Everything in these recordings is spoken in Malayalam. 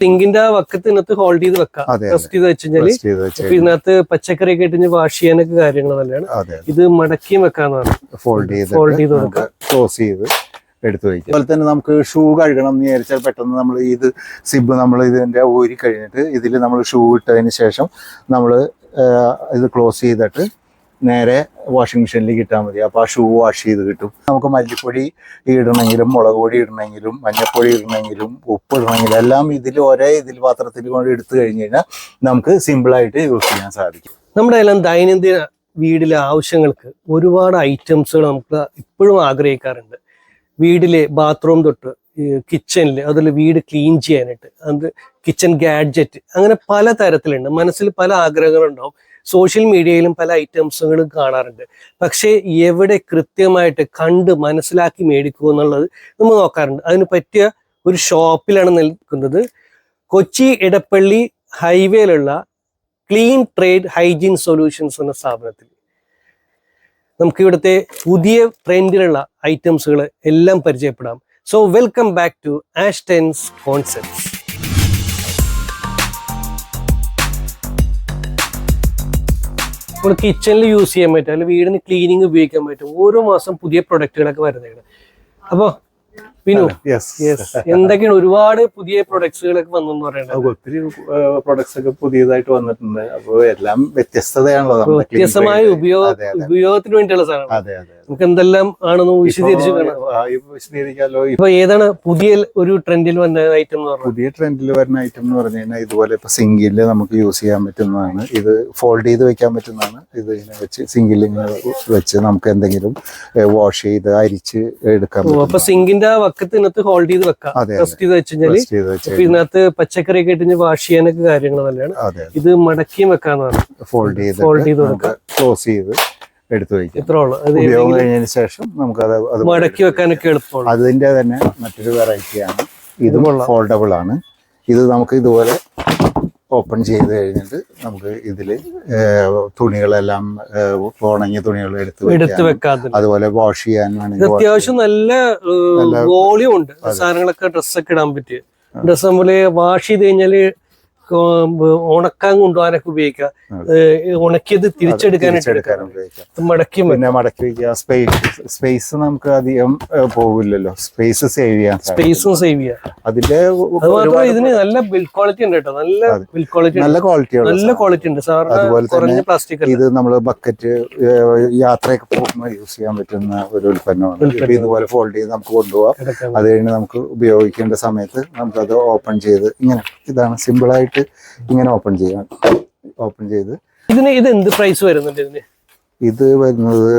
സിങ്കിന്റെ വക്കത്ത് ഇതിനകത്ത് ഹോൾഡ് ചെയ്ത് വെക്കാം. റെസ്റ്റ് ചെയ്ത് വെച്ച് കഴിഞ്ഞാല് ഇതിനകത്ത് പച്ചക്കറി ഒക്കെ ഇട്ട് വാഷ് ചെയ്യാനൊക്കെ കാര്യങ്ങൾ തന്നെയാണ്. ഇത് മടക്കിയും വെക്കാന്നാണ്. ഫോൾഡ് ചെയ്ത് ക്ലോസ് ചെയ്ത് എടുത്തു വയ്ക്കുക. അതുപോലെ തന്നെ നമുക്ക് ഷൂ കഴുകണം എന്ന് വിചാരിച്ചാൽ പെട്ടെന്ന് നമ്മൾ ഇത് സിബ് നമ്മൾ ഇതിന്റെ ഊരി കഴിഞ്ഞിട്ട് ഇതിൽ നമ്മൾ ഷൂ ഇട്ടതിന് ശേഷം നമ്മൾ ഇത് ക്ലോസ് ചെയ്തിട്ട് നേരെ വാഷിംഗ് മെഷീനിലേക്ക് ഇട്ടാൽ മതി. അപ്പോൾ ആ ഷൂ വാഷ് ചെയ്ത് കിട്ടും. നമുക്ക് മല്ലിപ്പൊടി ഇടണമെങ്കിലും മുളക് പൊടി ഇടണമെങ്കിലും മഞ്ഞപ്പൊടി ഇടണമെങ്കിലും ഉപ്പ് ഇടണമെങ്കിലും എല്ലാം ഇതിൽ പാത്രത്തിൽ കൊണ്ട് എടുത്തു കഴിഞ്ഞ് കഴിഞ്ഞാൽ നമുക്ക് സിമ്പിളായിട്ട് യൂസ് ചെയ്യാൻ സാധിക്കും. നമ്മുടെ എല്ലാം ദൈനംദിന വീട്ടിലെ ആവശ്യങ്ങൾക്ക് ഒരുപാട് ഐറ്റംസുകൾ നമുക്ക് ഇപ്പോഴും ആഗ്രഹിക്കാറുണ്ട്. വീട്ടിലെ ബാത്റൂം തൊട്ട് കിച്ചണിൽ, അതിൽ വീട് ക്ലീൻ ചെയ്യാനായിട്ട്, അത് കിച്ചൺ ഗാഡ്ജറ്റ്, അങ്ങനെ പല തരത്തിലുണ്ട്. മനസ്സിൽ പല ആഗ്രഹങ്ങളുണ്ടാവും. സോഷ്യൽ മീഡിയയിലും പല ഐറ്റംസുകളും കാണാറുണ്ട്. പക്ഷേ എവിടെ കൃത്യമായിട്ട് കണ്ട് മനസ്സിലാക്കി മേടിക്കുക എന്നുള്ളത് നമ്മൾ നോക്കാറുണ്ട്. അതിന് പറ്റിയ ഒരു ഷോപ്പിലാണ് നിൽക്കുന്നത്. കൊച്ചി എടപ്പള്ളി ഹൈവേയിലുള്ള ക്ലീൻ ട്രേഡ് ഹൈജീൻ സൊല്യൂഷൻസ് എന്ന സ്ഥാപനത്തിൽ നമുക്ക് ഇവിടുത്തെ പുതിയ ട്രെൻഡിലുള്ള ഐറ്റംസുകൾ എല്ലാം പരിചയപ്പെടാം. സോ വെൽക്കം ബാക്ക് ടു ആഷ്ടെൻസ് കോൺസെപ്റ്റ്സ്. നമ്മൾ കിച്ചണിൽ യൂസ് ചെയ്യാൻ പറ്റും, അല്ലെങ്കിൽ വീടിന് ക്ലീനിങ് ഉപയോഗിക്കാൻ പറ്റും. ഓരോ മാസം പുതിയ പ്രൊഡക്റ്റുകളൊക്കെ വരുന്നതാണ്. അപ്പോൾ വിനു, എന്തൊക്കെയാണ് ഒരുപാട് പുതിയ പ്രൊഡക്ട്സുകളൊക്കെ വന്നെന്ന് പറയുന്നത്? ഒത്തിരി പ്രൊഡക്ട്സ് ഒക്കെ പുതിയതായിട്ട് വന്നിട്ടുണ്ട്. അപ്പോൾ എല്ലാം വ്യത്യസ്തതയാണല്ലോ, വ്യത്യസ്തമായ ഉപയോഗത്തിന് വേണ്ടിയുള്ള സാധനം. അതെ അതെ, നമുക്ക് എന്തെല്ലാം ആണെന്ന് വിശദീകരിക്കാമല്ലോ. ഇപ്പൊ ഏതാണ് പുതിയ ഒരു ട്രെൻഡിൽ വന്ന ഐറ്റം എന്ന് പറഞ്ഞാൽ? പുതിയ ട്രെൻഡിൽ വരുന്ന ഐറ്റം എന്ന് പറഞ്ഞു കഴിഞ്ഞാൽ ഇതുപോലെ ഇപ്പൊ സിങ്കിൽ നമുക്ക് യൂസ് ചെയ്യാൻ പറ്റുന്നതാണ്. ഇത് ഫോൾഡ് ചെയ്ത് വെക്കാൻ പറ്റുന്നതാണ്. ഇത് ഇങ്ങനെ വെച്ച് സിങ്കിൽ ഇങ്ങനെ വെച്ച് നമുക്ക് എന്തെങ്കിലും വാഷ് ചെയ്ത് അരിച്ച് എടുക്കാൻ പറ്റും. അപ്പൊ സിങ്കിന്റെ വക്കത്ത് ഇതിനകത്ത് ഹോൾഡ് ചെയ്ത് വെക്കാം. റെസ്റ്റ് ചെയ്ത് വെച്ച് കഴിഞ്ഞാല് ഇതിനകത്ത് പച്ചക്കറി ഒക്കെ ഇട്ട് വാഷ് ചെയ്യാനൊക്കെ കാര്യങ്ങൾ തന്നെയാണ്. ഇത് മടക്കിയും വെക്കാന്നാണ്. ഫോൾഡ് ചെയ്ത് ക്ലോസ് ചെയ്ത് എടുത്തു വയ്ക്കും. ഉപയോഗം കഴിഞ്ഞതിന് ശേഷം നമുക്ക് അത് മടക്കി വെക്കാനൊക്കെ എളുപ്പമാണ്. അതിന്റെ തന്നെ മറ്റൊരു വെറൈറ്റിയാണ്. ഇതും ഫോൾഡബിൾ ആണ്. ഇത് നമുക്ക് ഇതുപോലെ ഓപ്പൺ ചെയ്ത് കഴിഞ്ഞിട്ട് നമുക്ക് ഇതില് തുണികളെല്ലാം ഉണങ്ങിയ തുണികൾ എടുത്ത് വെക്കാം. അതുപോലെ വാഷ് ചെയ്യാൻ വേണമെങ്കിൽ അത്യാവശ്യം നല്ല വോളിയം ഉണ്ട്. സാധനങ്ങളൊക്കെ ഡ്രസ്സൊക്കെ ഇടാൻ പറ്റിയ ഡ്രസ്സ് നമ്മള് വാഷ് ചെയ്ത് കഴിഞ്ഞാല് ഉണക്കാൻ കൊണ്ടുപോകാനൊക്കെ ഉപയോഗിക്കാം. ഉണക്കിയത് തിരിച്ചെടുക്കാനായിട്ട് മടക്കി വയ്ക്കുക. സ്പേസ് നമുക്ക് അധികം പോകില്ലല്ലോ. സ്പേസും സേവ് ചെയ്യാം. അതിന്റെ ഇതിന് നല്ല ബിൽഡ് ക്വാളിറ്റി ഉണ്ട് കേട്ടോ. നല്ല ക്വാളിറ്റി ഉണ്ട്. അതുപോലെ തന്നെ പ്ലാസ്റ്റിക് ഇത് നമ്മള് ബക്കറ്റ് യാത്രയൊക്കെ പോകുമ്പോൾ യൂസ് ചെയ്യാൻ പറ്റുന്ന ഒരു ഉൽപ്പന്നമാണ്. ഇതുപോലെ ഫോൾഡ് ചെയ്ത് നമുക്ക് കൊണ്ടുപോകാം. അത് കഴിഞ്ഞ് നമുക്ക് ഉപയോഗിക്കേണ്ട സമയത്ത് നമുക്കത് ഓപ്പൺ ചെയ്ത് ഇങ്ങനെ, ഇതാണ് സിമ്പിളായിട്ട് ഇങ്ങനെ ഓപ്പൺ ചെയ്ത് ഇത് എന്ത് പ്രൈസ് വരുന്നുണ്ട് ഇതിന്? ഇത് വരുന്നത്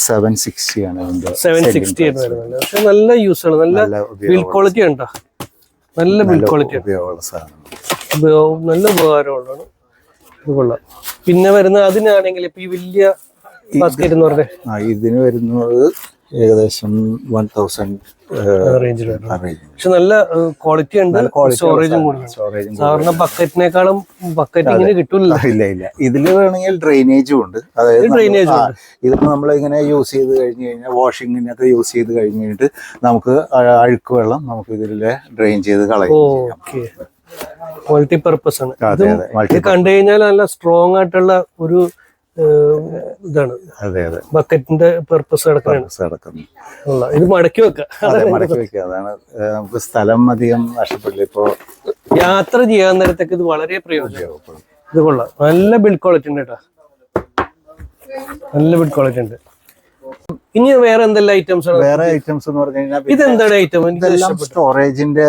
760 ആണ്. 760 ആണ് വരുന്നത്. പക്ഷെ നല്ല യൂസ് ആണ്. നല്ല ബിൽഡ് ക്വാളിറ്റി ഉണ്ടോ? നല്ല ബിൽഡ് ക്വാളിറ്റി, നല്ല ഉപകാരമുള്ളതാണ്. ഇത് കൊള്ളാം. പിന്നെ വരുന്ന അതിനാണെങ്കിൽ ഇപ്പൊ ഈ വലിയ ബാസ്കറ്റ് എന്ന് പറഞ്ഞേ, ഇതിന് വരുന്നത് ഏകദേശം 1000 പക്ഷെ നല്ല ക്വാളിറ്റി ഉണ്ട്. സ്റ്റോറേജും കൂടി. സാധാരണ ബക്കറ്റിനേക്കാളും ബക്കറ്റ് ഇങ്ങനെ കിട്ടില്ല. ഇല്ല. ഇതില് വേണമെങ്കിൽ ഡ്രെയിനേജും ഉണ്ട്. അതായത് ഇതിപ്പോ നമ്മൾ ഇങ്ങനെ യൂസ് ചെയ്ത് കഴിഞ്ഞ് കഴിഞ്ഞാൽ വാഷിങ്ങിനൊക്കെ യൂസ് ചെയ്ത് കഴിഞ്ഞിട്ട് നമുക്ക് അഴുക്ക് വെള്ളം നമുക്ക് ഇതിലെ ഡ്രെയിൻ ചെയ്ത് കളയാം. മൾട്ടി പർപ്പസ് ആണ്. ഇത് കണ്ടു കഴിഞ്ഞാൽ നല്ല സ്ട്രോങ് ആയിട്ടുള്ള ഒരു ഇതാണ്. ബക്കറ്റിന്റെ പർപ്പസ് കിടക്കുന്നു. ഇത് മടക്കി വെക്കാം. അതാണ് നമുക്ക് സ്ഥലം അധികം നഷ്ടപ്പെടില്ല. ഇപ്പോ യാത്ര ചെയ്യാൻ നേരത്തൊക്കെ ഇത് വളരെ പ്രയോജനപ്പെടും. ഇത് കൊള്ളാം. നല്ല ബിൽഡ് ക്വാളിറ്റി ഉണ്ട് കേട്ടോ. നല്ല ബിൽഡ് ക്വാളിറ്റി ഉണ്ട്. ഇനി വേറെ എന്തെല്ലാം ഐറ്റംസ് എന്ന് പറഞ്ഞു കഴിഞ്ഞാൽ ഇതെന്താണ് ഐറ്റം? ഇതെല്ലാം സ്റ്റോറേജിന്റെ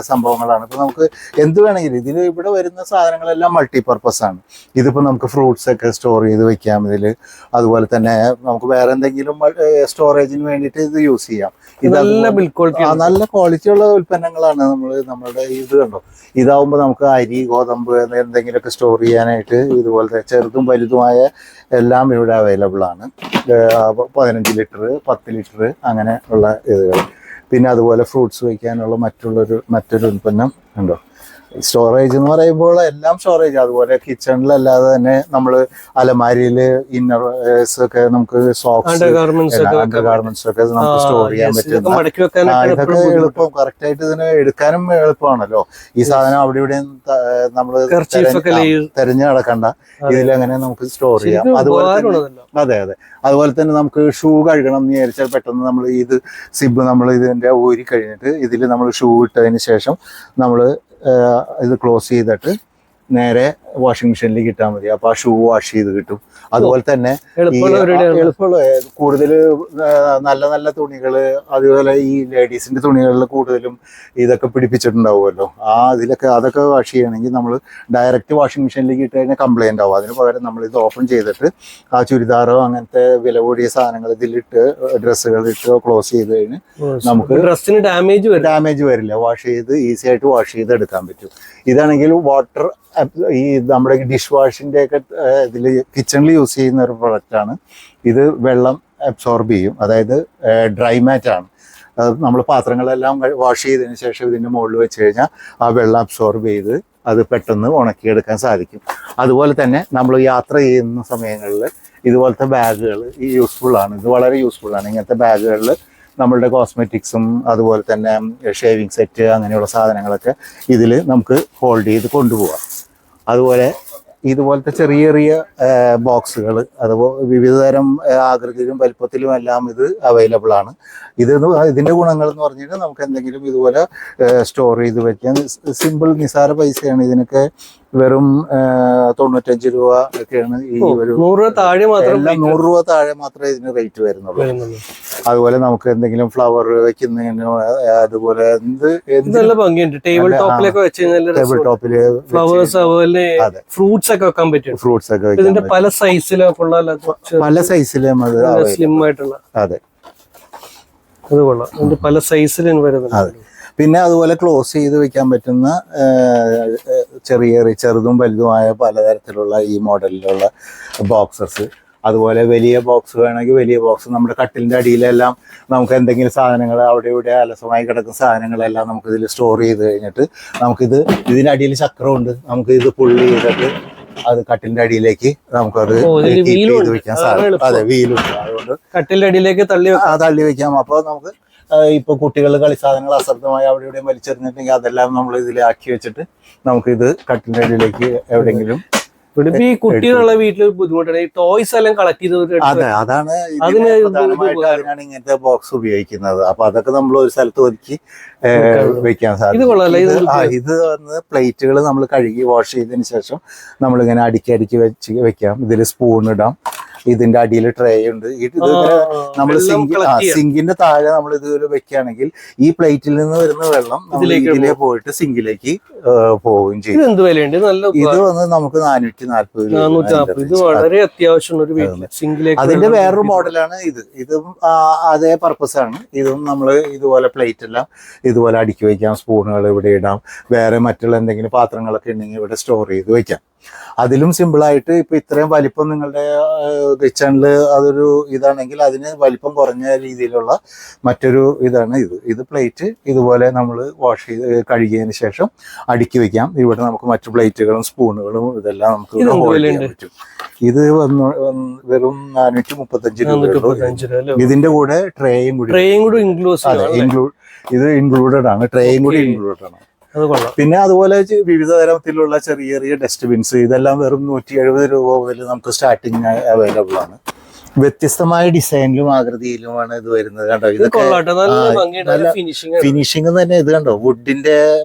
സംഭവങ്ങളാണ്. ഇപ്പൊ നമുക്ക് എന്ത് വേണമെങ്കിലും ഇതിൽ ഇവിടെ വരുന്ന സാധനങ്ങളെല്ലാം മൾട്ടിപർപ്പസ് ആണ്. ഇതിപ്പോ നമുക്ക് ഫ്രൂട്ട്സ് ഒക്കെ സ്റ്റോർ ചെയ്ത് വെക്കാം ഇതില്. അതുപോലെ തന്നെ നമുക്ക് വേറെ എന്തെങ്കിലും സ്റ്റോറേജിന് വേണ്ടിയിട്ട് ഇത് യൂസ് ചെയ്യാം. നല്ല ക്വാളിറ്റി ഉള്ള ഉൽപ്പന്നങ്ങളാണ്. നമ്മളുടെ ഇത് കണ്ടോ, ഇതാവുമ്പോൾ നമുക്ക് അരി, ഗോതമ്പ് എന്തെങ്കിലുമൊക്കെ സ്റ്റോർ ചെയ്യാനായിട്ട് ഇതുപോലത്തെ ചെറുതും വലുതുമായ എല്ലാം ഇവിടെ അവൈലബിൾ ആണ്. 15 ലിറ്റർ, 10 ലിറ്റർ അങ്ങനെ ഉള്ള ഇതുകൾ. പിന്നെ അതുപോലെ ഫ്രൂട്ട്സ് വയ്ക്കാനുള്ള മറ്റൊരു ഉൽപ്പന്നം കണ്ടോ. സ്റ്റോറേജ് എന്ന് പറയുമ്പോൾ എല്ലാം സ്റ്റോറേജ്. അതുപോലെ കിച്ചണിലല്ലാതെ തന്നെ നമ്മൾ അലമാരിയിൽ ഇന്നേഴ്സ് ഒക്കെ നമുക്ക് സോക്സ് അണ്ടർ ഗാർമെന്റ്സ് ഒക്കെ നമുക്ക് സ്റ്റോർ ചെയ്യാൻ പറ്റുന്ന ഇതൊക്കെ എളുപ്പം. കറക്റ്റ് ആയിട്ട് ഇതിന് എടുക്കാനും എളുപ്പമാണല്ലോ. ഈ സാധനം അവിടെ ഇവിടെ നമ്മൾ തെരഞ്ഞു നടക്കണ്ട, ഇതിലങ്ങനെ നമുക്ക് സ്റ്റോർ ചെയ്യാം. അതുപോലെ അതെ അതെ. അതുപോലെ തന്നെ നമുക്ക് ഷൂ കഴുകണം എന്ന് വിചാരിച്ചാൽ പെട്ടെന്ന് നമ്മൾ ഇത് സിബ് നമ്മൾ ഇതിന്റെ ഊരി കഴിഞ്ഞിട്ട് ഇതിൽ നമ്മൾ ഷൂ ഇട്ടതിന് ശേഷം നമ്മൾ ഇത് ക്ലോസ് ചെയ്തിട്ട് നേരെ വാഷിംഗ് മെഷീനിലേക്ക് ഇട്ടാൽ മതി. അപ്പൊ ആ ഷൂ വാഷ് ചെയ്ത് കിട്ടും. അതുപോലെ തന്നെ എളുപ്പമുള്ള കൂടുതൽ നല്ല നല്ല തുണികള്, അതുപോലെ ഈ ലേഡീസിന്റെ തുണികളിൽ കൂടുതലും ഇതൊക്കെ പിടിപ്പിച്ചിട്ടുണ്ടാവുമല്ലോ. ഇതിലൊക്കെ അതൊക്കെ വാഷ് ചെയ്യണമെങ്കിൽ നമ്മൾ ഡയറക്റ്റ് വാഷിംഗ് മെഷീനിലേക്ക് ഇട്ട് കഴിഞ്ഞാൽ കംപ്ലൈന്റ് ആവും. അതിന് പകരം നമ്മൾ ഇത് ഓപ്പൺ ചെയ്തിട്ട് ആ ചുരിദാറോ അങ്ങനത്തെ വില കൂടിയ സാധനങ്ങൾ ഇതിലിട്ട് ഡ്രസ്സുകൾ ഇട്ട് ക്ലോസ് ചെയ്ത് കഴിഞ്ഞ് നമുക്ക് ഡ്രസ്സിന് ഡാമേജ് വരില്ല. വാഷ് ചെയ്ത് ഈസി ആയിട്ട് വാഷ് ചെയ്ത് എടുക്കാൻ പറ്റും. ഇതാണെങ്കിൽ വാട്ടർ ഈ നമ്മുടെ ഡിഷ് വാഷിന്റെ ഒക്കെ ഇതിൽ കിച്ചണിൽ യൂസ് ചെയ്യുന്ന ഒരു പ്രൊഡക്റ്റാണ് ഇത്. വെള്ളം അബ്സോർബ് ചെയ്യും. അതായത് ഡ്രൈ മാറ്റ് ആണ്. നമ്മൾ പാത്രങ്ങളെല്ലാം വാഷ് ചെയ്തതിന് ശേഷം ഇതിൻ്റെ മുകളിൽ വെച്ച് കഴിഞ്ഞാൽ ആ വെള്ളം അബ്സോർബ് ചെയ്ത് അത് പെട്ടെന്ന് ഉണക്കിയെടുക്കാൻ സാധിക്കും. അതുപോലെ തന്നെ നമ്മൾ യാത്ര ചെയ്യുന്ന സമയങ്ങളിൽ ഇതുപോലത്തെ ബാഗുകൾ യൂസ്ഫുള്ളാണ്. ഇത് വളരെ യൂസ്ഫുള്ളാണ്. ഇങ്ങനത്തെ ബാഗുകളിൽ നമ്മളുടെ കോസ്മെറ്റിക്സും അതുപോലെ തന്നെ ഷേവിങ് സെറ്റ് അങ്ങനെയുള്ള സാധനങ്ങളൊക്കെ ഇതിൽ നമുക്ക് ഹോൾഡ് ചെയ്ത് കൊണ്ടുപോകാം. അതുപോലെ ഇതുപോലത്തെ ചെറിയ ചെറിയ ബോക്സുകൾ അതുപോലെ വിവിധതരം ആകൃതിയിലും വലിപ്പത്തിലും എല്ലാം ഇത് അവൈലബിൾ ആണ്. ഇതിൻ്റെ ഗുണങ്ങൾ എന്ന് പറഞ്ഞാൽ നമുക്ക് എന്തെങ്കിലും ഇതുപോലെ സ്റ്റോർ ചെയ്ത് വെക്കാൻ സിമ്പിൾ നിസാര പൈസയാണ്. ഇതിനൊക്കെ വെറും 95 രൂപ ഒക്കെയാണ്. ഈ ഒരു 100 രൂപ താഴെ മാത്രമേ ഇതിന് റേറ്റ് വരുന്നുള്ളൂ. അതുപോലെ നമുക്ക് എന്തെങ്കിലും ഫ്ലവർ വെക്കുന്നതിന് അതുപോലെ ടേബിൾ ടോപ്പില് ഫ്ലവേഴ്സ് ഫ്രൂട്ട്സ് ഒക്കെ വെക്കാൻ പറ്റും. ഫ്രൂട്ട്സ് ഒക്കെ ഇതിന്റെ പല സൈസിലും അത് സ്ലിം ആയിട്ടുള്ള അതെ അത് കൊള്ളാം. ഇതിന്റെ പല സൈസിലും വരുന്നത്. പിന്നെ അതുപോലെ ക്ലോസ് ചെയ്ത് വെക്കാൻ പറ്റുന്ന ചെറുതും വലുതുമായ പലതരത്തിലുള്ള ഈ മോഡലിലുള്ള ബോക്സസ്. അതുപോലെ വലിയ ബോക്സ് വേണമെങ്കിൽ വലിയ ബോക്സ്. നമ്മുടെ കട്ടിലിൻ്റെ അടിയിലെല്ലാം നമുക്ക് എന്തെങ്കിലും സാധനങ്ങൾ അവിടെ ഇവിടെ അലസമായി കിടക്കുന്ന സാധനങ്ങളെല്ലാം നമുക്ക് ഇതിൽ സ്റ്റോർ ചെയ്ത് കഴിഞ്ഞിട്ട് ഇതിൻ്റെ അടിയിൽ ചക്രമുണ്ട്. നമുക്ക് ഇത് പുള്ളി ചെയ്തിട്ട് അത് കട്ടിലിന്റെ അടിയിലേക്ക് നമുക്കത് ചെയ്ത് വെക്കാൻ സാധിക്കും. അതെ, വീലുണ്ട്. അതുകൊണ്ട് കട്ടിലിന്റെ അടിയിലേക്ക് തള്ളി വെക്കാം. അപ്പോൾ നമുക്ക് ഇപ്പൊ കുട്ടികൾ കളിസാധനങ്ങൾ അശ്രദ്ധമായി അവിടെ ഇവിടെയും വലിച്ചെറിഞ്ഞിട്ടുണ്ടെങ്കിൽ അതെല്ലാം നമ്മൾ ഇതിലാക്കി വെച്ചിട്ട് നമുക്ക് ഇത് കട്ടിലിന്റെ അടിയിലേക്ക് എവിടെയെങ്കിലും. ഈ കുട്ടികളുള്ള വീട്ടിൽ ബുദ്ധിമുട്ടാണ്. ഈ ടോയ്സ് എല്ലാം കളക്ട് ചെയ്ത്. അതെ, അതാണ് അതിനാണ് ഇങ്ങനത്തെ ബോക്സ് ഉപയോഗിക്കുന്നത്. അപ്പൊ അതൊക്കെ നമ്മൾ ഒരു സ്ഥലത്ത് ഒതുക്കി വെക്കാൻ സാധിക്കും. ഇത് വന്ന് പ്ലേറ്റുകൾ നമ്മൾ കഴുകി വാഷ് ചെയ്തതിന് ശേഷം നമ്മളിങ്ങനെ അടുക്കി വെക്കാം. ഇതിൽ സ്പൂൺ ഇടാം. ഇതിന്റെ അടിയിൽ ട്രേ ഉണ്ട്. നമ്മൾ സിങ്കിന്റെ താഴെ നമ്മൾ ഇത് വെക്കുകയാണെങ്കിൽ ഈ പ്ലേറ്റിൽ നിന്ന് വരുന്ന വെള്ളം ഇതിലേ പോയിട്ട് സിങ്കിലേക്ക് പോവുകയും ചെയ്യും. ഇത് വന്ന് നമുക്ക് 440 വളരെ അത്യാവശ്യം. അതിന്റെ വേറൊരു മോഡലാണ് ഇത്. ഇതും അതേ പർപ്പസ് ആണ്. ഇതും നമ്മൾ ഇതുപോലെ പ്ലേറ്റ് എല്ലാം ഇതുപോലെ അടുക്കി വെക്കാം. സ്പൂണുകൾ ഇവിടെ ഇടാം. വേറെ മറ്റുള്ള എന്തെങ്കിലും പാത്രങ്ങളൊക്കെ ഉണ്ടെങ്കിൽ ഇവിടെ സ്റ്റോർ ചെയ്ത് വെക്കാം. അതിലും സിമ്പിളായിട്ട് ഇപ്പൊ ഇത്രയും വലിപ്പം നിങ്ങളുടെ കിച്ചണിൽ അതൊരു ഇതാണെങ്കിൽ അതിന് വലിപ്പം കുറഞ്ഞ രീതിയിലുള്ള മറ്റൊരു ഇതാണ് ഇത് പ്ലേറ്റ്. ഇതുപോലെ നമ്മൾ വാഷ് ചെയ്ത് കഴുകിയതിന് ശേഷം അടുക്കി വെക്കാം. ഇവിടെ നമുക്ക് മറ്റു പ്ലേറ്റുകളും സ്പൂണുകളും ഇതെല്ലാം നമുക്ക് ഹോൾഡ് ചെയ്യാൻ പറ്റും. ഇത് വെറും 435 രൂപ. ഇതിന്റെ കൂടെ ട്രേയും കൂടി ഇത് ഇൻക്ലൂഡഡ് ആണ്. ട്രേയും കൂടി ഇൻക്ലൂഡഡ് ആണ്. പിന്നെ അതുപോലെ വിവിധ തരത്തിലുള്ള ചെറിയ ചെറിയ ഡസ്റ്റ്ബിൻസ് ഇതെല്ലാം വെറും 170 രൂപ മുതൽ നമുക്ക് സ്റ്റാർട്ടിങ് അവൈലബിൾ ആണ്. വ്യത്യസ്തമായ ഡിസൈനിലും ആകൃതിയിലുമാണ് ഇത് വരുന്നത്. കണ്ടോ, ഇതൊക്കെ ഫിനിഷിംഗ് തന്നെ. ഇത് കണ്ടോ, വുഡിന്റെ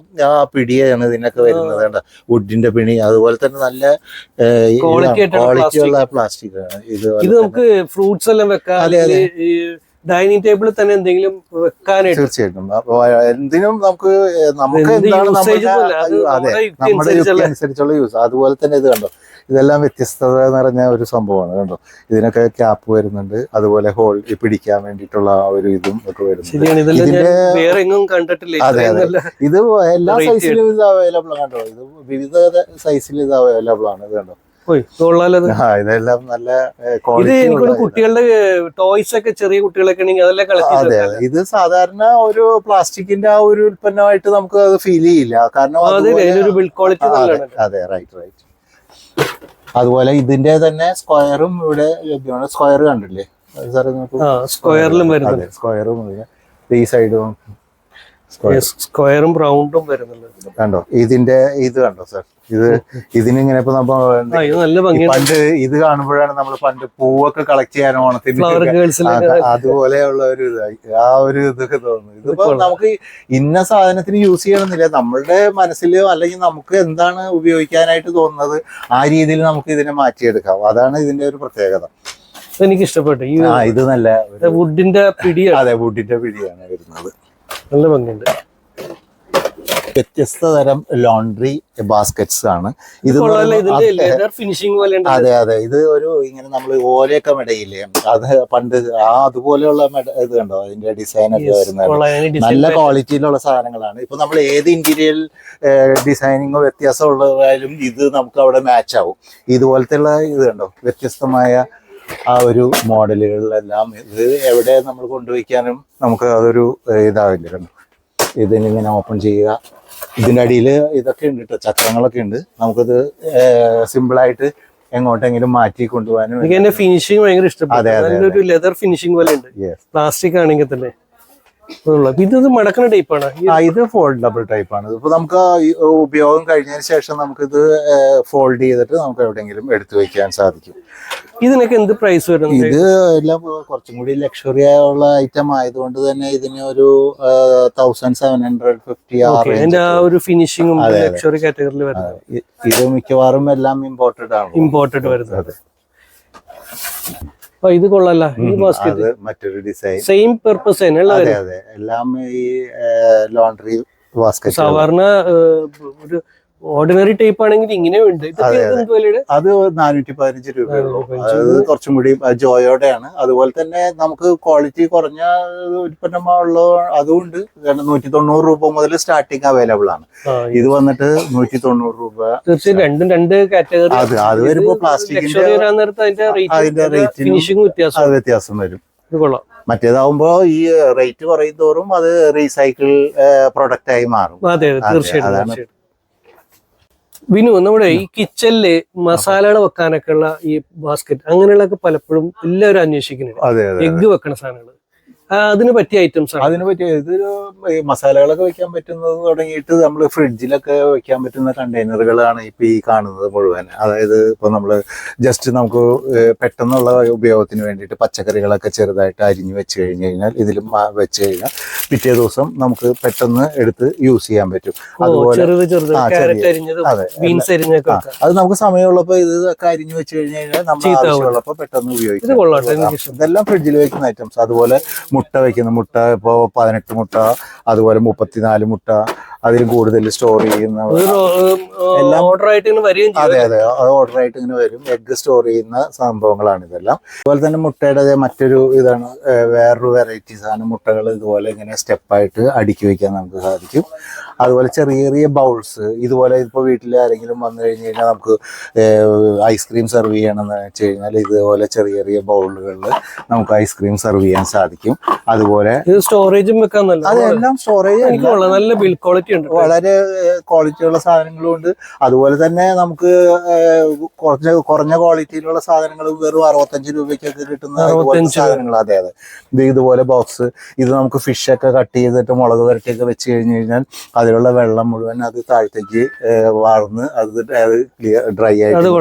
ആ പിടിയാണ് ഇതിനൊക്കെ വരുന്നത്. കണ്ടോ, വുഡിന്റെ പിണി. അതുപോലെ തന്നെ നല്ല ക്വാളിറ്റിയുള്ള പ്ലാസ്റ്റിക് ആണ് ഇത്. നമുക്ക് ഫ്രൂട്ട്സ് എല്ലാം വെക്കാം. ഡൈനിങ് ടേബിളിൽ തന്നെ എന്തെങ്കിലും വെക്കാനായിട്ട് തീർച്ചയായിട്ടും എന്തിനും നമുക്ക് എന്താണ് നമ്മുടെ അനുസരിച്ചുള്ള യൂസ്. അതുപോലെ തന്നെ ഇത് കണ്ടോ, ഇതെല്ലാം വ്യത്യസ്തത നിറഞ്ഞ ഒരു സംഭവമാണ്. കണ്ടോ, ഇതിനൊക്കെ ക്യാപ്പ് വരുന്നുണ്ട്. അതുപോലെ ഹോൾ പിടിക്കാൻ വേണ്ടിയിട്ടുള്ള ഒരു ഇതും ഒക്കെ വരുന്നുണ്ട്. അതെ അതെ, ഇത് എല്ലാ സൈസിലും ഇത് അവൈലബിൾ ആണ്. കണ്ടോ, ഇത് വിവിധ സൈസിൽ ഇത് അവൈലബിൾ ആണ്. ഇത് കണ്ടോ, ഓയ് കൊള്ളാലത്. ഇതെല്ലാം നല്ല ഇത് ക്വാളിറ്റി. എനിക്കൊരു കുട്ടികളുടെ ടോയ്സ് ഒക്കെ ചെറിയ കുട്ടികളൊക്കെ ഉണ്ടെങ്കിൽ അതെല്ലാം കളക്ട് അതെ അതെ, ഇത് സാധാരണ ഒരു പ്ലാസ്റ്റിക്കിന്റെ ആ ഒരു ഉൽപ്പന്നമായിട്ട് നമുക്ക് അത് ഫീൽ ചെയ്യില്ല. കാരണം ഒരു ബിൽഡ് ക്വാളിറ്റി നല്ലതാണ്. അതെ, റൈറ്റ്. അതുപോലെ ഇതിന്റെ തന്നെ സ്ക്വയറും ഇവിടെ ലഭ്യമാണ്. സ്ക്വയർ കണ്ടില്ലേ സാറേ? സ്ക്വയറിലും വരുന്നത്. സ്ക്വയറും ഈ സൈഡും സ്ക്വയറും റൗണ്ടും വരുന്നുണ്ട്. കണ്ടോ ഇതിന്റെ ഇത് കണ്ടോ സാർ? ഇതിനിങ്ങനെ ഇപ്പൊ നമ്മൾ നല്ല ഭംഗി. പണ്ട് ഇത് കാണുമ്പോഴാണ് നമ്മൾ പണ്ട് പൂവൊക്കെ കളക്ട് ചെയ്യാൻ ഓണത്തിന് അതുപോലെയുള്ള ഒരു ഇതായി ആ ഒരു ഇതൊക്കെ തോന്നുന്നു. ഇതിപ്പോ നമുക്ക് ഇന്ന സാധനത്തിന് യൂസ് ചെയ്യണമെന്നില്ല, നമ്മളുടെ മനസ്സിലോ അല്ലെങ്കിൽ നമുക്ക് എന്താണ് ഉപയോഗിക്കാനായിട്ട് തോന്നുന്നത് ആ രീതിയിൽ നമുക്ക് ഇതിനെ മാറ്റിയെടുക്കാം. അതാണ് ഇതിന്റെ ഒരു പ്രത്യേകത. എനിക്ക് ഇഷ്ടപ്പെട്ടു. ഇത് നല്ല വുഡിന്റെ പിടിയാണ്. അതെ, വുഡിന്റെ പിടിയാണ് വരുന്നത്. നല്ല ഭംഗിയുണ്ട്. വ്യത്യസ്ത തരം ലോണ്ടറി ബാസ്ക്കറ്റ്സ് ആണ് ഇത്. അതെ, ഇത് ഒരു ഇങ്ങനെ നമ്മൾ ഓലയൊക്കെ മെടയില്ലേ, അത് പണ്ട് അതുപോലെയുള്ള ഇത് കണ്ടോ, അതിന്റെ ഡിസൈൻ ഒക്കെ വരുന്നത് നല്ല ക്വാളിറ്റിയിലുള്ള സാധനങ്ങളാണ്. ഇപ്പൊ നമ്മൾ ഏത് ഇന്റീരിയൽ ഡിസൈനിങ്ങോ വ്യത്യാസമുള്ളതായാലും ഇത് നമുക്ക് അവിടെ മാച്ച് ആവും. ഇതുപോലത്തെ ഇത് കണ്ടോ, വ്യത്യസ്തമായ ആ ഒരു മോഡലുകളിലെല്ലാം ഇത് എവിടെ നമ്മൾ കൊണ്ടുവയ്ക്കാനും നമുക്ക് അതൊരു ഇതാവില്ല. കണ്ടോ, ഇതിനിങ്ങനെ ഓപ്പൺ ചെയ്യുക. ഇതിൻ്റെ അടിയിൽ ഇതൊക്കെ ഉണ്ട് കേട്ടോ, ചക്രങ്ങളൊക്കെ ഉണ്ട്. നമുക്കിത് സിമ്പിളായിട്ട് എങ്ങോട്ടെങ്കിലും മാറ്റി കൊണ്ടുപോകാനും. ഫിനിഷിംഗ് ഭയങ്കര ഇഷ്ടപ്പെട്ടു. ലെതർ ഫിനിഷിംഗ് പോലെ ഉണ്ട്. പ്ലാസ്റ്റിക് ആണെങ്കിൽ തന്നെ ഇത് മടക്കുന്ന ടൈപ്പാണ്. ഇത് ഫോൾഡബിൾ ടൈപ്പാണ്. ഇപ്പൊ നമുക്ക് ഉപയോഗം കഴിഞ്ഞതിന് ശേഷം നമുക്കിത് ഫോൾഡ് ചെയ്തിട്ട് നമുക്ക് എവിടെയെങ്കിലും എടുത്തു വെക്കാൻ സാധിക്കും. ഇതിനൊക്കെ എന്ത് പ്രൈസ് വരും? ഇത് എല്ലാം കുറച്ചും കൂടി ലക്ഷറി ആയുള്ള ഐറ്റം ആയതുകൊണ്ട് തന്നെ ഇതിന് ഒരു 1750 ആ ഒരു ഫിനിഷിംഗും ലക്ഷറി കാറ്റഗറിയിൽ വരുന്നത്. ഇത് മിക്കവാറും എല്ലാം ഇമ്പോർട്ടഡ് വരുന്നത്. ഇത് കൊള്ളാല്ല. ഈ ബാസ്ക്കറ്റ് മറ്റൊരു ഡിസൈൻ, സെയിം പർപ്പസ് തന്നെ. അതെ, എല്ലാം ഈ ലോണ്ടറി ബാസ്ക്കറ്റ്. സാധാരണ ഒരു ഓർഡിനറി ടൈപ്പ് ആണെങ്കിൽ ഇങ്ങനെ ഉണ്ട്. അത് 415 രൂപയുള്ളൂ. അത് കുറച്ചും കൂടി ജോയോടെ ആണ്. അതുപോലെ തന്നെ നമുക്ക് ക്വാളിറ്റി കുറഞ്ഞ ഉൽപ്പന്നമുള്ള അതുകൊണ്ട് 190 രൂപ മുതൽ സ്റ്റാർട്ടിങ് അവൈലബിൾ ആണ്. ഇത് വന്നിട്ട് 190 രൂപ. തീർച്ചയായും രണ്ടും രണ്ട് കാറ്റഗറി. അത് വരുമ്പോ പ്ലാസ്റ്റിക്കിന്റെ അതിന്റെ റേറ്റ് വ്യത്യാസം വരും. മറ്റേതാവുമ്പോ ഈ റേറ്റ് കുറയും തോറും അത് റീസൈക്കിൾ പ്രൊഡക്റ്റ് ആയി മാറും. അതെ, തീർച്ചയായിട്ടും. വിനു, നമ്മുടെ ഈ കിച്ചണില് മസാലകൾ വെക്കാനൊക്കെ ഉള്ള ഈ ബാസ്ക്കറ്റ് അങ്ങനെയുള്ളതൊക്കെ പലപ്പോഴും എല്ലാവരും അന്വേഷിക്കുന്നുണ്ട്. എഗ്ഗ് വെക്കണ സാധനങ്ങൾ, അതിന് പറ്റിയ ഐറ്റംസ് ആണ്. അതിന് പറ്റിയ ഇതൊരു മസാലകളൊക്കെ വെക്കാൻ പറ്റുന്നത് തുടങ്ങിയിട്ട് നമ്മൾ ഫ്രിഡ്ജിലൊക്കെ വെക്കാൻ പറ്റുന്ന കണ്ടെയ്നറുകളാണ് ഇപ്പൊ ഈ കാണുന്നത് മുഴുവൻ. അതായത് ഇപ്പൊ നമ്മള് ജസ്റ്റ് നമുക്ക് പെട്ടെന്നുള്ള ഉപയോഗത്തിന് വേണ്ടിയിട്ട് പച്ചക്കറികളൊക്കെ ചെറുതായിട്ട് അരിഞ്ഞു വെച്ച് കഴിഞ്ഞ് കഴിഞ്ഞാൽ ഇതിലും വെച്ച് കഴിഞ്ഞാൽ പിറ്റേ ദിവസം നമുക്ക് പെട്ടെന്ന് എടുത്ത് യൂസ് ചെയ്യാൻ പറ്റും. അതുപോലെ അത് നമുക്ക് സമയമുള്ളപ്പോ ഇതൊക്കെ അരിഞ്ഞു വെച്ച് കഴിഞ്ഞ് കഴിഞ്ഞാൽ നമ്മൾ ആവശ്യമുള്ളപ്പോ പെട്ടെന്ന് ഉപയോഗിക്കാം. ഇതെല്ലാം ഫ്രിഡ്ജിൽ വെക്കുന്ന ഐറ്റംസ്. അതുപോലെ മുട്ട വെക്കുന്ന മുട്ട ഇപ്പോ 18 മുട്ട, അതുപോലെ 34 മുട്ട, അതിലും കൂടുതൽ സ്റ്റോർ ചെയ്യുന്ന അതെ, അത് ഓർഡർ ആയിട്ട് ഇങ്ങനെ വരും. എഗ്ഗ് സ്റ്റോർ ചെയ്യുന്ന സംഭവങ്ങളാണ് ഇതെല്ലാം. അതുപോലെ തന്നെ മുട്ടയുടെ മറ്റൊരു ഇതാണ്, വേറൊരു വെറൈറ്റി സാധനം. മുട്ടകൾ ഇതുപോലെ ഇങ്ങനെ സ്റ്റെപ്പായിട്ട് അടുക്കി വെക്കാൻ നമുക്ക് സാധിക്കും. അതുപോലെ ചെറിയ ചെറിയ ബൗൾസ്, ഇതുപോലെ ഇപ്പോൾ വീട്ടിൽ ആരെങ്കിലും വന്നു കഴിഞ്ഞ് കഴിഞ്ഞാൽ നമുക്ക് ഐസ്ക്രീം സെർവ് ചെയ്യണമെന്ന് വെച്ച് കഴിഞ്ഞാൽ ഇതുപോലെ ചെറിയ ചെറിയ ബൗളുകളിൽ നമുക്ക് ഐസ്ക്രീം സെർവ് ചെയ്യാൻ സാധിക്കും. അതുപോലെ സ്റ്റോറേജും വെക്കാൻ അതെല്ലാം സ്റ്റോറേജ് നല്ല ബിൽഡ് ക്വാളിറ്റി ഉണ്ട്, വളരെ ക്വാളിറ്റിയുള്ള സാധനങ്ങളും ഉണ്ട്. അതുപോലെ തന്നെ നമുക്ക് കുറഞ്ഞ ക്വാളിറ്റിയിലുള്ള സാധനങ്ങൾ വെറും 65 രൂപയ്ക്കൊക്കെ കിട്ടുന്ന സാധനങ്ങൾ. അതെ, ഇതുപോലെ ബോക്സ്. ഇത് നമുക്ക് ഫിഷൊക്കെ കട്ട് ചെയ്തിട്ട് മുളക് വരട്ടിയൊക്കെ വെച്ച് കഴിഞ്ഞ് കഴിഞ്ഞാൽ അതിലുള്ള വെള്ളം മുഴുവൻ അത് താഴത്തേക്ക് വാർന്ന് അത് ഡ്രൈ ആയിട്ട്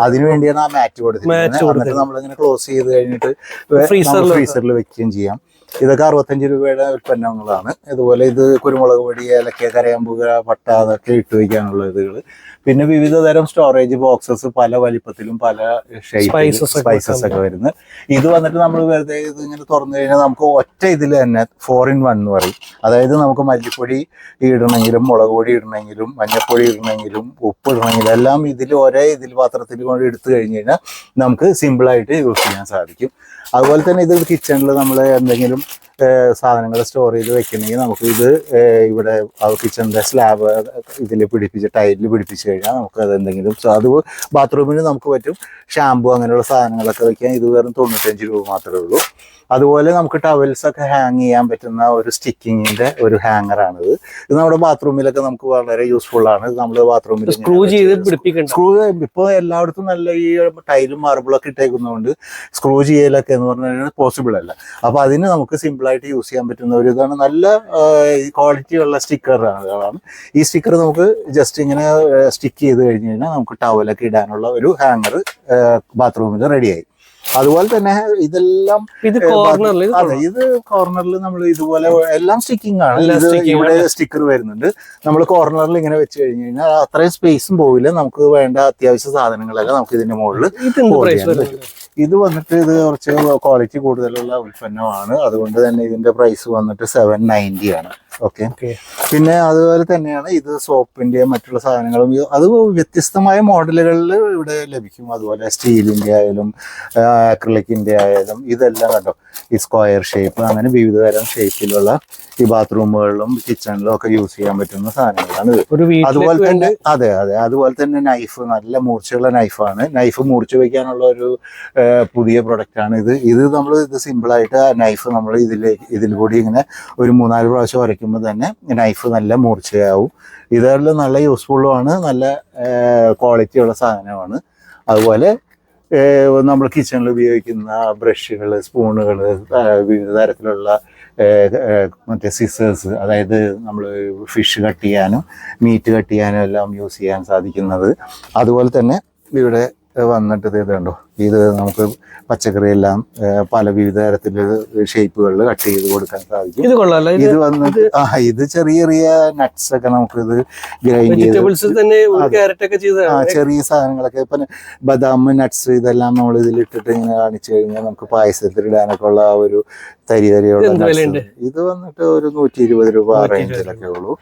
അതിനുവേണ്ടിയാണ് ആ മാറ്റ് കൊടുത്തിരിക്കുന്നത്. നമ്മളിങ്ങനെ ക്ലോസ് ചെയ്ത് കഴിഞ്ഞിട്ട് ഫ്രീസറിൽ വെക്കുകയും ചെയ്യാം. ഇതൊക്കെ 65 രൂപയുടെ ഉൽപ്പന്നങ്ങളാണ്. ഇതുപോലെ ഇത് കുരുമുളക് പൊടി, ഏലക്ക, കരയാമ്പുക, പട്ട, അതൊക്കെ ഇട്ട് വയ്ക്കാനുള്ള ഇതുകൾ. പിന്നെ വിവിധ തരം സ്റ്റോറേജ് ബോക്സസ് പല വലിപ്പത്തിലും പല സ്പൈസസ് ഒക്കെ വരുന്നത്. ഇത് വന്നിട്ട് നമ്മൾ വെറുതെ ഇത് ഇങ്ങനെ തുറന്നു കഴിഞ്ഞാൽ നമുക്ക് ഒറ്റ ഇതിൽ തന്നെ 4-in-1 എന്ന് പറയും. അതായത് നമുക്ക് മല്ലിപ്പൊടി ഇടണമെങ്കിലും, മുളക് പൊടി ഇടണമെങ്കിലും, മഞ്ഞൾപ്പൊടി ഇടണമെങ്കിലും, ഉപ്പ് ഇടണമെങ്കിലും എല്ലാം ഒരേ പാത്രത്തിൽ കൊണ്ട് എടുത്തു കഴിഞ്ഞ് കഴിഞ്ഞാൽ നമുക്ക് സിമ്പിളായിട്ട് യൂസ് ചെയ്യാൻ സാധിക്കും. അതുപോലെ തന്നെ ഇത് കിച്ചണിൽ നമ്മൾ എന്തെങ്കിലും സാധനങ്ങൾ സ്റ്റോർ ചെയ്ത് വെക്കണമെങ്കിൽ നമുക്ക് ഇത് ഇവിടെ കിച്ചണിന്റെ സ്ലാബ് ഇതിൽ പിടിപ്പിച്ച് ടൈലിൽ പിടിപ്പിച്ച് കഴിഞ്ഞാൽ നമുക്ക് അത് എന്തെങ്കിലും അത് ബാത്റൂമിന് നമുക്ക് പറ്റും. ഷാമ്പു അങ്ങനെയുള്ള സാധനങ്ങളൊക്കെ വെക്കാൻ ഇത് വെറും 95 രൂപ മാത്രമേ ഉള്ളൂ. അതുപോലെ നമുക്ക് ടവൽസ് ഒക്കെ ഹാങ് ചെയ്യാൻ പറ്റുന്ന ഒരു സ്റ്റിക്കിങ്ങിന്റെ ഒരു ഹാങ്ങറാണിത്. ഇത് നമ്മുടെ ബാത്റൂമിലൊക്കെ നമുക്ക് വളരെ യൂസ്ഫുൾ ആണ്. ഇത് നമ്മൾ ബാത്റൂമിൽ സ്ക്രൂ ചെയ്ത് പിടിപ്പിക്കണം. സ്ക്രൂ ഇപ്പോൾ എല്ലായിടത്തും നല്ല ഈ ടൈലും മാർബിളൊക്കെ ഇട്ടേക്കുന്നതുകൊണ്ട് സ്ക്രൂ ചെയ്യലൊക്കെ എന്ന് പറഞ്ഞാൽ പോസിബിൾ അല്ല. അപ്പൊ അതിന് നമുക്ക് സിമ്പിൾ ആയിട്ട് യൂസ് ചെയ്യാൻ പറ്റുന്ന ഒരു ഇതാണ്. നല്ല ക്വാളിറ്റി ഉള്ള സ്റ്റിക്കറാണ്. ഈ സ്റ്റിക്കർ നമുക്ക് ജസ്റ്റ് ഇങ്ങനെ സ്റ്റിക്ക് ചെയ്ത് കഴിഞ്ഞ് കഴിഞ്ഞാൽ നമുക്ക് ടവലൊക്കെ ഇടാനുള്ള ഒരു ഹാങ്ങർ ബാത്റൂമിൽ റെഡിയായി. അതുപോലെ തന്നെ ഇതെല്ലാം ഇത് കോർണറിൽ ഇത് കോർണറിൽ നമ്മൾ ഇതുപോലെ എല്ലാം സ്റ്റിക്കിംഗ് ആണ്. ഇവിടെ സ്റ്റിക്കർ വരുന്നുണ്ട്. നമ്മൾ കോർണറിൽ ഇങ്ങനെ വെച്ച് കഴിഞ്ഞ് കഴിഞ്ഞാൽ അത്രയും സ്പേസും പോവില്ല. നമുക്ക് വേണ്ട അത്യാവശ്യ സാധനങ്ങളെല്ലാം നമുക്ക് ഇതിന്റെ മുകളിൽ ഇത് വന്നിട്ട് ഇത് കുറച്ച് ക്വാളിറ്റി കൂടുതലുള്ള ഉൽപ്പന്നമാണ്. അതുകൊണ്ട് തന്നെ ഇതിന്റെ പ്രൈസ് വന്നിട്ട് 790 ആണ്. ഓക്കെ. പിന്നെ അതുപോലെ തന്നെയാണ് ഇത് സോപ്പിന്റെ മറ്റുള്ള സാധനങ്ങളും അത് വ്യത്യസ്തമായ മോഡലുകളിൽ ഇവിടെ ലഭിക്കും. അതുപോലെ സ്റ്റീലിന്റെ ആയാലും അക്രിലിക്കിന്റെ ആയാലും ഇതെല്ലാം കണ്ടോ, ഈ സ്ക്വയർ ഷേപ്പ് അങ്ങനെ വിവിധ തരം ഷേപ്പിലുള്ള ഈ ബാത്റൂമുകളിലും കിച്ചണിലും ഒക്കെ യൂസ് ചെയ്യാൻ പറ്റുന്ന സാധനങ്ങളാണ് ഇത്. അതുപോലെ തന്നെ അതുപോലെ തന്നെ നൈഫ്, നല്ല മൂർച്ചയുള്ള നൈഫാണ്. നൈഫ് മുറിച്ച് വെക്കാനുള്ള ഒരു പുതിയ പ്രൊഡക്റ്റ് ആണ് ഇത്. ഇത് സിമ്പിളായിട്ട് ആ നൈഫ് നമ്മൾ ഇതിൽ കൂടി ഇങ്ങനെ ഒരു 3-4 പ്രാവശ്യം ഉരയ്ക്കുമ്പോൾ തന്നെ നൈഫ് നല്ല മൂർച്ചയാവും. ഇതെല്ലാം നല്ല യൂസ്ഫുള്ളുമാണ്, നല്ല ക്വാളിറ്റിയുള്ള സാധനമാണ്. അതുപോലെ നമ്മൾ കിച്ചണിൽ ഉപയോഗിക്കുന്ന ബ്രഷുകൾ, സ്പൂണുകൾ, വിവിധ തരത്തിലുള്ള മറ്റേ സിസേഴ്സ്, അതായത് നമ്മൾ ഫിഷ് കട്ട് ചെയ്യാനും മീറ്റ് കട്ട് ചെയ്യാനും എല്ലാം യൂസ് ചെയ്യാൻ സാധിക്കുന്നത്. അതുപോലെ തന്നെ ഇവിടെ വന്നിട്ട് ഇത് കണ്ടോ, ഇത് നമുക്ക് പച്ചക്കറി എല്ലാം പല വിവിധ തരത്തില് ഷേപ്പുകളിൽ കട്ട് ചെയ്ത് കൊടുക്കാൻ സാധിക്കും. ഇത് വന്നിട്ട് ഇത് ചെറിയ ചെറിയ നട്ട്സ് ഒക്കെ നമുക്ക് ഇത് ഗ്രൈൻഡ് ചെയ്ത് ചെറിയ സാധനങ്ങളൊക്കെ ഇപ്പൊ ബദാം, നട്ട്സ് ഇതെല്ലാം നമ്മൾ ഇതിലിട്ടിട്ട് ഇങ്ങനെ കാണിച്ചു കഴിഞ്ഞാൽ നമുക്ക് പായസത്തിൽ ഇടാനൊക്കെ ഉള്ള ആ ഒരു തരിയുള്ള ഇത് വന്നിട്ട് ഒരു 120 രൂപ റേഞ്ചിലൊക്കെ ഉള്ളൂ.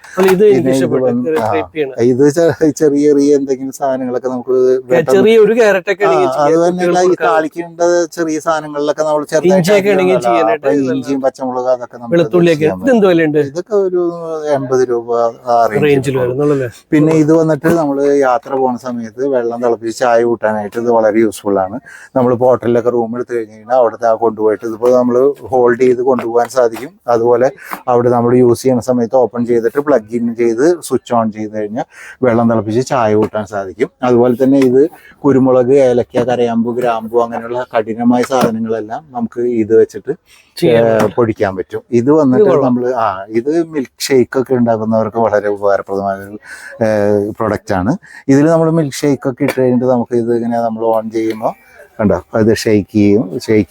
ഇത് ചെറിയ ചെറിയ എന്തെങ്കിലും സാധനങ്ങളൊക്കെ നമുക്ക് അത് തന്നെ ഈ താളിക്കേണ്ട ചെറിയ സാധനങ്ങളിലൊക്കെ നമ്മൾ ചെറുതായിട്ട് ഇഞ്ചിയും പച്ചമുളക് അതൊക്കെ ഇതൊക്കെ ഒരു 80 രൂപ റേഞ്ചിൽ വരുന്നുള്ളൂ. പിന്നെ ഇത് വന്നിട്ട് നമ്മൾ യാത്ര പോകുന്ന സമയത്ത് വെള്ളം തിളപ്പിച്ച് ചായ കൂട്ടാനായിട്ട് ഇത് വളരെ യൂസ്ഫുൾ ആണ്. നമ്മൾ ഹോട്ടലിലൊക്കെ റൂം എടുത്ത് കഴിഞ്ഞ് കഴിഞ്ഞാൽ അവിടുത്തെ കൊണ്ടുപോയിട്ട് ഇതിപ്പോൾ നമ്മൾ ഹോൾഡ് ചെയ്ത് കൊണ്ടുപോകാൻ സാധിക്കും. അതുപോലെ അവിടെ നമ്മൾ യൂസ് ചെയ്യുന്ന സമയത്ത് ഓപ്പൺ ചെയ്തിട്ട് പ്ലഗ് ഇൻ ചെയ്ത് സ്വിച്ച് ഓൺ ചെയ്ത് കഴിഞ്ഞാൽ വെള്ളം തിളപ്പിച്ച് ചായ കൂട്ടാൻ സാധിക്കും. അതുപോലെ തന്നെ ഇത് കുരുമുളക്, ഏലക്ക, കരയാമ്പു, ഗ്രാമ്പു അങ്ങനെയുള്ള കഠിനമായ സാധനങ്ങളെല്ലാം നമുക്ക് ഇത് വെച്ചിട്ട് പൊടിക്കാൻ പറ്റും. ഇത് വന്നിട്ട് നമ്മൾ ഇത് മിൽക്ക് ഷേക്ക് ഒക്കെ ഉണ്ടാക്കുന്നവർക്ക് വളരെ ഉപകാരപ്രദമായ ഒരു പ്രൊഡക്റ്റ് ആണ്. ഇതിൽ നമ്മൾ മിൽക്ക് ഷേക്ക് ഒക്കെ ഇട്ട് കഴിഞ്ഞിട്ട് നമുക്ക് ഇത് ഇങ്ങനെ നമ്മൾ ഓൺ ചെയ്യുമ്പോൾ കണ്ടോ അത് ഷെയ്ക്ക്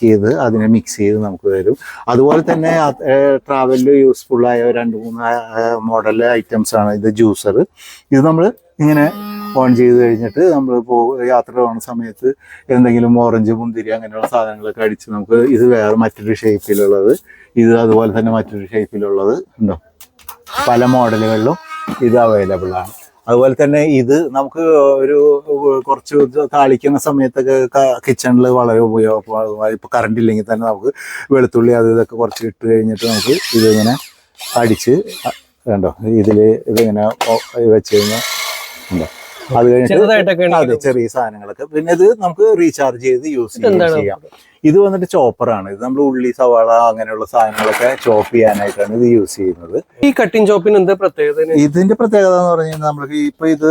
ചെയ്ത് അതിനെ മിക്സ് ചെയ്ത് നമുക്ക് തരും. അതുപോലെ തന്നെ ട്രാവലിൽ യൂസ്ഫുള്ളായ 2-3 മോഡൽ ഐറ്റംസ് ആണ് ഇത്. ജ്യൂസർ, ഇത് നമ്മൾ ഇങ്ങനെ ഓൺ ചെയ്ത് കഴിഞ്ഞിട്ട് നമ്മൾ യാത്ര പോകുന്ന സമയത്ത് എന്തെങ്കിലും ഓറഞ്ച്, മുന്തിരി അങ്ങനെയുള്ള സാധനങ്ങളൊക്കെ അടിച്ച് നമുക്ക് ഇത് വേറെ മറ്റൊരു ഷേപ്പിലുള്ളത്, ഇത് അതുപോലെ തന്നെ മറ്റൊരു ഷേപ്പിലുള്ളത് ഉണ്ടോ, പല മോഡലുകളിലും ഇത് അവൈലബിൾ ആണ്. അതുപോലെ തന്നെ ഇത് നമുക്ക് ഒരു കുറച്ച് താളിക്കുന്ന സമയത്തൊക്കെ കിച്ചണിൽ വളരെ ഉപയോഗപ്രദമായി. ഇപ്പോൾ കറണ്ട് ഇല്ലെങ്കിൽ തന്നെ നമുക്ക് വെളുത്തുള്ളി അത് ഇതൊക്കെ കുറച്ച് ഇട്ട് കഴിഞ്ഞിട്ട് നമുക്ക് ഇതിങ്ങനെ അടിച്ച് കണ്ടോ ഇതിങ്ങനെ വെച്ച് കഴിഞ്ഞാൽ ഉണ്ടോ, അത് കഴിഞ്ഞിട്ട് ചെറിയ സാധനങ്ങളൊക്കെ. പിന്നെ ഇത് നമുക്ക് റീചാർജ് ചെയ്ത് യൂസ് ചെയ്യാം. ഇത് വന്നിട്ട് ചോപ്പറാണ്. ഇത് നമ്മൾ ഉള്ളി, സവാള അങ്ങനെയുള്ള സാധനങ്ങളൊക്കെ ചോപ്പ് ചെയ്യാനായിട്ടാണ് ഇത് യൂസ് ചെയ്യുന്നത്. ഈ കട്ടിംഗ് ചോപ്പിന് എന്താ പ്രത്യേകത? ഇതിന്റെ പ്രത്യേകത എന്ന് പറഞ്ഞു കഴിഞ്ഞാൽ നമ്മൾക്ക് ഇപ്പൊ ഇത്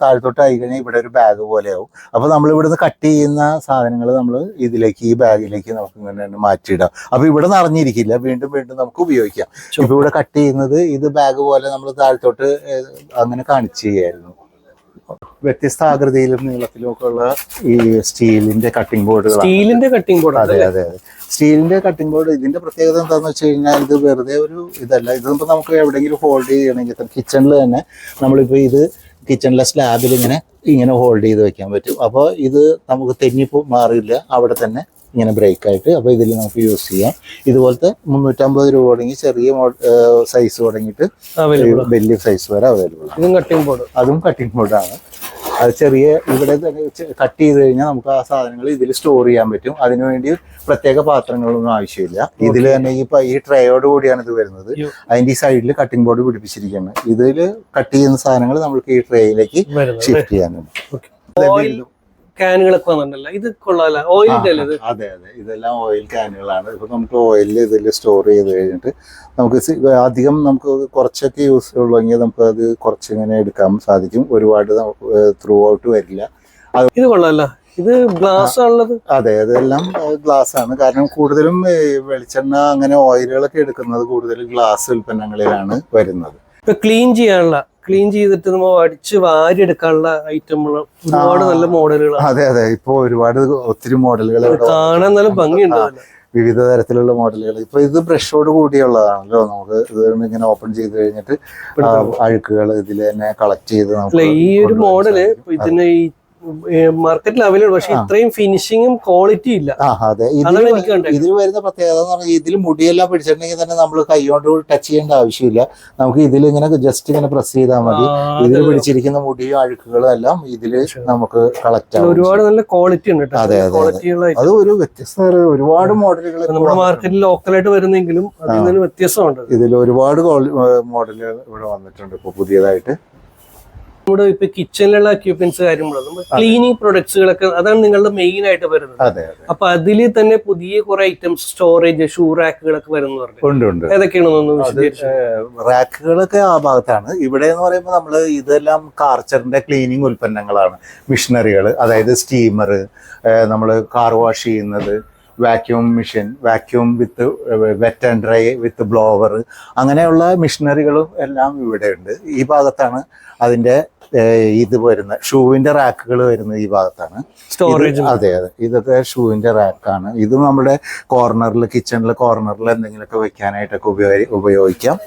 താഴത്തോട്ട് ആയി കഴിഞ്ഞാൽ ഇവിടെ ഒരു ബാഗ് പോലെയാവും. അപ്പൊ നമ്മൾ ഇവിടുന്ന് കട്ട് ചെയ്യുന്ന സാധനങ്ങൾ നമ്മൾ ഇതിലേക്ക്, ഈ ബാഗിലേക്ക് നമുക്ക് ഇങ്ങനെ മാറ്റിയിടാം. അപ്പൊ ഇവിടെ നിറഞ്ഞിരിക്കില്ല, വീണ്ടും വീണ്ടും നമുക്ക് ഉപയോഗിക്കാം. ഇപ്പൊ ഇവിടെ കട്ട് ചെയ്യുന്നത് ഇത് ബാഗ് പോലെ നമ്മൾ താഴത്തോട്ട് അങ്ങനെ കാണിച്ചു ചെയ്യായിരുന്നു. വ്യത്യസ്ത ആകൃതിയിലും നീളത്തിലും ഒക്കെ ഉള്ള ഈ സ്റ്റീലിന്റെ കട്ടിംഗ് ബോർഡുകൾ. അതെ. സ്റ്റീലിന്റെ കട്ടിംഗ് ബോർഡ്. ഇതിന്റെ പ്രത്യേകത എന്താണെന്ന് വെച്ച് കഴിഞ്ഞാൽ ഇത് വെറുതെ ഒരു ഇതല്ല. ഇതിപ്പോ നമുക്ക് എവിടെയെങ്കിലും ഹോൾഡ് ചെയ്യണമെങ്കിൽ കിച്ചണിൽ തന്നെ നമ്മളിപ്പോ ഇത് കിച്ചണിലെ സ്ലാബിൽ ഇങ്ങനെ ഹോൾഡ് ചെയ്ത് വെക്കാൻ പറ്റും. അപ്പോൾ ഇത് നമുക്ക് തെന്നിപ്പോ മാറില്ല, അവിടെ തന്നെ ഇങ്ങനെ ബ്രേക്ക് ആയിട്ട്. അപ്പോൾ ഇതിൽ നമുക്ക് യൂസ് ചെയ്യാം. ഇതുപോലത്തെ 350 രൂപ തുടങ്ങി ചെറിയ സൈസ് തുടങ്ങിയിട്ട് വലിയ സൈസ് വരെ അവൈലബിൾ ആണ്. അതും കട്ടിംഗ് ബോർഡാണ്. അത് ചെറിയ ഇവിടെ കട്ട് ചെയ്ത് കഴിഞ്ഞാൽ നമുക്ക് ആ സാധനങ്ങൾ ഇതിൽ സ്റ്റോർ ചെയ്യാൻ പറ്റും. അതിനുവേണ്ടി പ്രത്യേക പാത്രങ്ങളൊന്നും ആവശ്യമില്ല. ഇതിൽ തന്നെ ഈ ട്രേയോട് കൂടിയാണ് ഇത് വരുന്നത്. അതിന്റെ ഈ സൈഡിൽ കട്ടിംഗ് ബോർഡ് പിടിപ്പിച്ചിരിക്കുകയാണ്. ഇതിൽ കട്ട് ചെയ്യുന്ന സാധനങ്ങൾ നമുക്ക് ഈ ട്രേയിലേക്ക് ഷിഫ്റ്റ് ചെയ്യാനുണ്ട്. ക്യാനുകളൊക്കെ വന്നിട്ടുണ്ടല്ലോ, ഇത് കൊള്ളാല ഓയിലിന്റെ അല്ലേ? അതെ അതെ, ഇതെല്ലാം ഓയിൽ ക്യാനുകളാണ്. ഇപ്പൊ നമുക്ക് ഓയിൽ ഇതിൽ സ്റ്റോർ ചെയ്ത് കഴിഞ്ഞിട്ട് നമുക്ക് അധികം നമുക്ക് കുറച്ചൊക്കെ യൂസ് ഉള്ളെങ്കിൽ നമുക്ക് അത് കുറച്ചിങ്ങനെ എടുക്കാൻ സാധിക്കും. ഒരുപാട് ത്രൂ ഔട്ട് വരില്ല. ഇത് കൊള്ളാല, ഇത് ഗ്ലാസ് ആണുള്ളത്. അതെ, അതെല്ലാം ഗ്ലാസ് ആണ്. കാരണം കൂടുതലും വെളിച്ചെണ്ണ അങ്ങനെ ഓയിലുകളൊക്കെ എടുക്കുന്നത് കൂടുതലും ഗ്ലാസ് ഉൽപ്പന്നങ്ങളിലാണ് വരുന്നത്. ഇപ്പൊ ക്ലീൻ ചെയ്തിട്ട് നമ്മൾ അടിച്ച് വാരി എടുക്കാനുള്ള ഐറ്റമുള്ള ഒരുപാട് നല്ല മോഡലുകൾ. അതെ അതെ, ഇപ്പൊ ഒത്തിരി മോഡലുകൾ കാണാൻ നല്ല ഭംഗിയുണ്ട്. വിവിധ തരത്തിലുള്ള മോഡലുകൾ. ഇപ്പൊ ഇത് ബ്രഷോട് കൂടിയുള്ളതാണല്ലോ. നമുക്ക് ഇത് ഇങ്ങനെ ഓപ്പൺ ചെയ്ത് കഴിഞ്ഞിട്ട് അഴുക്കുകൾ ഇതിൽ തന്നെ കളക്ട് ചെയ്ത് നമുക്ക് ഈ ഒരു മോഡല് ഇതിന് ഈ മാർക്കറ്റിൽ അവൈലബിൾ, പക്ഷെ ഇത്രയും ഫിനിഷിങ്ങും ക്വാളിറ്റി ഇല്ല. അതെ, ഇതിൽ വരുന്ന പ്രത്യേകത എന്ന് പറഞ്ഞാൽ ഇതിൽ മുടിയെല്ലാം പിടിച്ചിട്ടുണ്ടെങ്കിൽ തന്നെ നമ്മൾ കൈകൊണ്ട് ടച്ച് ചെയ്യേണ്ട ആവശ്യമില്ല. നമുക്ക് ഇതിൽ ഇങ്ങനെ ജസ്റ്റ് ഇങ്ങനെ പ്രസ് ചെയ്താൽ മതി. ഇതിൽ പിടിച്ചിരിക്കുന്ന മുടിയും അഴുക്കുകളും എല്ലാം ഇതിൽ നമുക്ക് കളക്ട് ആവും. ഒരുപാട് നല്ല ക്വാളിറ്റി ഉണ്ട്. അതെ അതെ, അത് ഒരു വ്യത്യസ്ത ഒരുപാട് മോഡലുകൾ നമ്മുടെ മാർക്കറ്റിൽ ലോക്കലായിട്ട് വരുന്നെങ്കിലും അതിൽ നിന്ന് വ്യത്യസ്തമുണ്ട്. ഇതിൽ ഒരുപാട് മോഡലുകൾ ഇവിടെ വന്നിട്ടുണ്ട് ഇപ്പൊ പുതിയതായിട്ട്. നമ്മുടെ ഇപ്പൊ കിച്ചണിലുള്ള എക്യുപ്മെന്റ്സ് കാര്യങ്ങളോ ക്ലീനിങ് പ്രൊഡക്ട്സുകളൊക്കെ അതാണ് നിങ്ങളുടെ മെയിൻ ആയിട്ട് വരുന്നത്. അപ്പൊ അതിൽ തന്നെ പുതിയ കുറെ ഐറ്റംസ് സ്റ്റോറേജ് ഷൂ റാക്കുകളൊക്കെ വരുന്നുണ്ട്. ഏതൊക്കെയാണെന്നൊന്ന് റാക്കുകളൊക്കെ ആ ഭാഗത്താണ്. ഇവിടെ എന്ന് പറയുമ്പോൾ നമ്മള് ഇതെല്ലാം കാർച്ചറിന്റെ ക്ലീനിങ് ഉൽപ്പന്നങ്ങളാണ്. മിഷനറികൾ, അതായത് സ്റ്റീമർ, നമ്മൾ കാർ വാഷ് ചെയ്യുന്നത്, vacuum machine, vacuum with wet and dry with blower, അങ്ങനെയുള്ള മിഷനറികളും എല്ലാം ഇവിടെ ഉണ്ട്. ഈ ഭാഗത്താണ് അതിന്റെ ഇത് വരുന്ന ഷൂവിന്റെ റാക്കുകൾ വരുന്നത്. ഈ ഭാഗത്താണ് സ്റ്റോറേജ്. അതെ അതെ, ഇതൊക്കെ ഷൂവിന്റെ റാക്കാണ്. ഇത് നമ്മുടെ കോർണറിൽ, കിച്ചണിലെ കോർണറിൽ എന്തെങ്കിലുമൊക്കെ വെക്കാനായിട്ടൊക്കെ ഉപയോഗിക്കാം.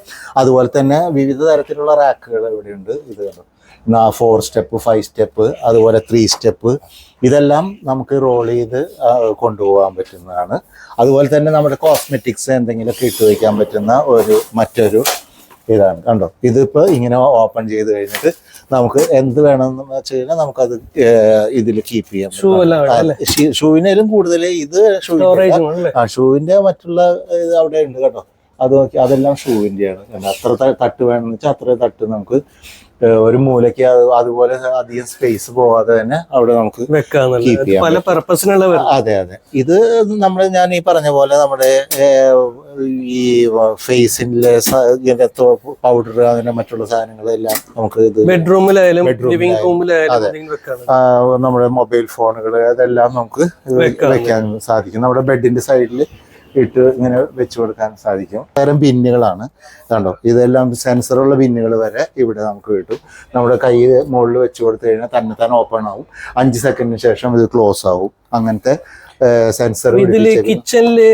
അതുപോലെ തന്നെ വിവിധ തരത്തിലുള്ള റാക്കുകൾ ഇവിടെയുണ്ട്. ഇത് 4 സ്റ്റെപ്പ്, 5 സ്റ്റെപ്പ്, അതുപോലെ 3 സ്റ്റെപ്പ്, ഇതെല്ലാം നമുക്ക് റോൾ ചെയ്ത് കൊണ്ടുപോകാൻ പറ്റുന്നതാണ്. അതുപോലെ തന്നെ നമ്മുടെ കോസ്മെറ്റിക്സ് എന്തെങ്കിലുമൊക്കെ ഇട്ട് വയ്ക്കാൻ പറ്റുന്ന മറ്റൊരു ഇതാണ്. കണ്ടോ, ഇതിപ്പോൾ ഇങ്ങനെ ഓപ്പൺ ചെയ്ത് കഴിഞ്ഞിട്ട് നമുക്ക് എന്ത് വേണമെന്ന് വെച്ച് കഴിഞ്ഞാൽ നമുക്കത് ഇതിൽ കീപ്പ് ചെയ്യാം. ഷൂവിനേലും കൂടുതൽ ഇത് ഷൂവിന്റെ മറ്റുള്ള ഇത് അവിടെ ഉണ്ട് കേട്ടോ. അത് നോക്കി, അതെല്ലാം ഷൂവിന്റെയാണ്. അത്ര തട്ട് വേണമെന്ന് വെച്ചാൽ അത്ര തട്ട് നമുക്ക് ഒരു മൂലയ്ക്ക് അതുപോലെ അധികം സ്പേസ് പോവാതെ തന്നെ അവിടെ നമുക്ക് കീപ്പ് ചെയ്യാം. അതെ അതെ, ഇത് ഞാൻ ഈ പറഞ്ഞ പോലെ നമ്മുടെ ഈ ഫേസിലെ പൗഡർ അങ്ങനെ മറ്റുള്ള സാധനങ്ങളെല്ലാം നമുക്ക് ഇത് ബെഡ്റൂമിലായാലും നമ്മുടെ മൊബൈൽ ഫോണുകൾ അതെല്ലാം നമുക്ക് വെക്കാൻ സാധിക്കും. നമ്മുടെ ബെഡിന്റെ സൈഡിൽ ഇട്ട് ഇങ്ങനെ വെച്ചു കൊടുക്കാൻ സാധിക്കും. തരം പിന്നുകളാണ് കണ്ടോ, ഇതെല്ലാം സെൻസറുള്ള പിന്നുകൾ വരെ ഇവിടെ നമുക്ക് കിട്ടും. നമ്മുടെ കൈ മുകളിൽ വെച്ച് കൊടുത്തു കഴിഞ്ഞാൽ തന്നെ ഓപ്പൺ ആവും. 5 സെക്കൻഡിന് ശേഷം ഇത് ക്ലോസ് ആവും. അങ്ങനത്തെ സെൻസർ കിച്ചണില്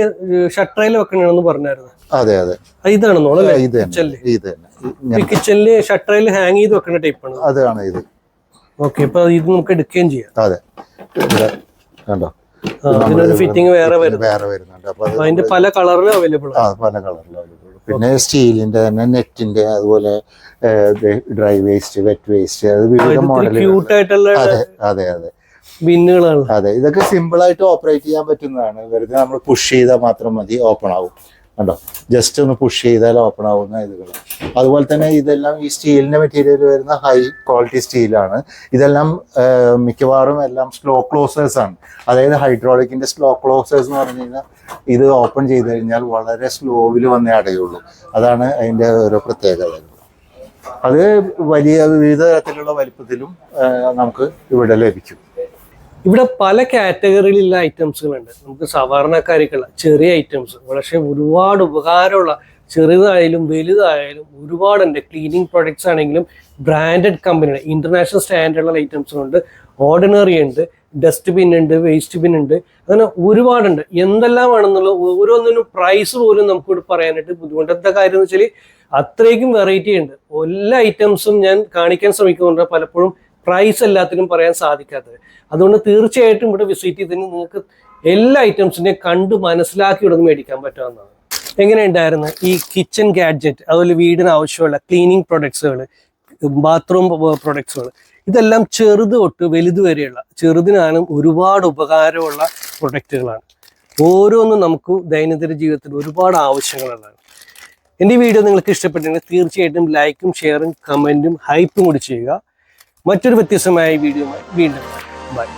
ഷട്ടറിൽ വെക്കണമെന്ന് പറഞ്ഞായിരുന്നു. അതെ അതെ, ഇതാണെന്നോ? ഇത് തന്നെ കിച്ചണില് ഷട്ടറിൽ ഹാങ് ചെയ്ത് വെക്കുന്ന ടൈപ്പാണ്. അതാണ് ഇത്. ഓക്കെ, അപ്പൊ ഇത് നമുക്ക് എടുക്കുകയും ചെയ്യാം. അതെ, കണ്ടോ, ഫിറ്റിംഗ് വേറെ വരുന്നുണ്ട്. അപ്പൊ അതിന്റെ പല കളറിലും അവൈലബിൾ. പല കളറിലും അവൈലബിൾ. പിന്നെ സ്റ്റീലിന്റെ തന്നെ, നെറ്റിന്റെ, അതുപോലെ ഡ്രൈ വേസ്റ്റ്, വെറ്റ് വേസ്റ്റ്, അത് വിവിധ മോഡലുകൾ. അതെ അതെ, ബിന്നുകളാണ്. അതെ, ഇതൊക്കെ സിമ്പിൾ ആയിട്ട് ഓപ്പറേറ്റ് ചെയ്യാൻ പറ്റുന്നതാണ്. വെറുതെ നമ്മൾ പുഷ് ചെയ്താൽ മാത്രം മതി, ഓപ്പൺ ആവും. കണ്ടോ, ജസ്റ്റ് ഒന്ന് പുഷ് ചെയ്താൽ ഓപ്പൺ ആവുന്ന ഇതുകൾ. അതുപോലെ തന്നെ ഇതെല്ലാം ഈ സ്റ്റീലിന്റെ മെറ്റീരിയൽ വരുന്ന ഹൈ ക്വാളിറ്റി സ്റ്റീലാണ്. ഇതെല്ലാം മിക്കവാറും എല്ലാം സ്ലോ ക്ലോസേഴ്സ് ആണ്. അതായത് ഹൈഡ്രോളിക്കിന്റെ സ്ലോ ക്ലോസേഴ്സ് എന്ന് പറഞ്ഞു കഴിഞ്ഞാൽ ഇത് ഓപ്പൺ ചെയ്ത് കഴിഞ്ഞാൽ വളരെ സ്ലോവിൽ വന്നേ അടയുള്ളൂ. അതാണ് അതിന്റെ ഓരോ പ്രത്യേകത. അത് വിവിധ തരത്തിലുള്ള വലിപ്പത്തിലും നമുക്ക് ഇവിടെ ലഭിക്കും. ഇവിടെ പല കാറ്റഗറിയിലുള്ള ഐറ്റംസുകളുണ്ട്. നമുക്ക് സാധാരണക്കാർക്കുള്ള ചെറിയ ഐറ്റംസ്, പക്ഷേ ഒരുപാട് ഉപകാരമുള്ള ചെറുതായാലും വലുതായാലും ഒരുപാടുണ്ട്. ക്ലീനിങ് പ്രൊഡക്ട്സ് ആണെങ്കിലും ബ്രാൻഡഡ് കമ്പനിയുടെ ഇന്റർനാഷണൽ സ്റ്റാൻഡേർഡുള്ള ഐറ്റംസുകളുണ്ട്. ഓർഡിനറി ഉണ്ട്, ഡസ്റ്റ്ബിൻ ഉണ്ട്, വേസ്റ്റ് ബിൻ ഉണ്ട്, അങ്ങനെ ഒരുപാടുണ്ട്. എന്തെല്ലാം ആണെന്നുള്ള ഓരോന്നിനും പ്രൈസ് പോലും നമുക്കിവിടെ പറയാനായിട്ട് ബുദ്ധിമുട്ടത്തെ കാര്യം എന്ന് വെച്ചാൽ അത്രയ്ക്കും വെറൈറ്റി ഉണ്ട്. എല്ലാ ഐറ്റംസും ഞാൻ കാണിക്കാൻ ശ്രമിക്കുന്നുണ്ട്. പലപ്പോഴും പ്രൈസ് എല്ലാത്തിനും പറയാൻ സാധിക്കാത്തത്. അതുകൊണ്ട് തീർച്ചയായിട്ടും ഇവിടെ വിസിറ്റ് ചെയ്തതിന് നിങ്ങൾക്ക് എല്ലാ ഐറ്റംസിനെയും കണ്ട് മനസ്സിലാക്കി ഇവിടെ നിന്ന് മേടിക്കാൻ പറ്റാവുന്നതാണ്. എങ്ങനെയുണ്ടായിരുന്നു ഈ കിച്ചൺ ഗാഡ്ജറ്റ്, അതുപോലെ വീടിന് ആവശ്യമുള്ള ക്ലീനിങ് പ്രൊഡക്ട്സുകൾ, ബാത്റൂം പ്രൊഡക്ട്സുകൾ, ഇതെല്ലാം ചെറുത് തൊട്ട് വലുത് വരെയുള്ള ചെറുതിനാണ് ഒരുപാട് ഉപകാരമുള്ള പ്രൊഡക്റ്റുകളാണ്. ഓരോന്നും നമുക്ക് ദൈനംദിന ജീവിതത്തിൽ ഒരുപാട് ആവശ്യങ്ങളുള്ളതാണ്. എൻ്റെ വീഡിയോ നിങ്ങൾക്ക് ഇഷ്ടപ്പെട്ടെങ്കിൽ തീർച്ചയായിട്ടും ലൈക്കും ഷെയറും കമൻറ്റും ഹൈപ്പും കൂടി ചെയ്യുക. മറ്റൊരു വ്യത്യസ്തമായ വീഡിയോയുമായി വീണ്ടും ബൈ.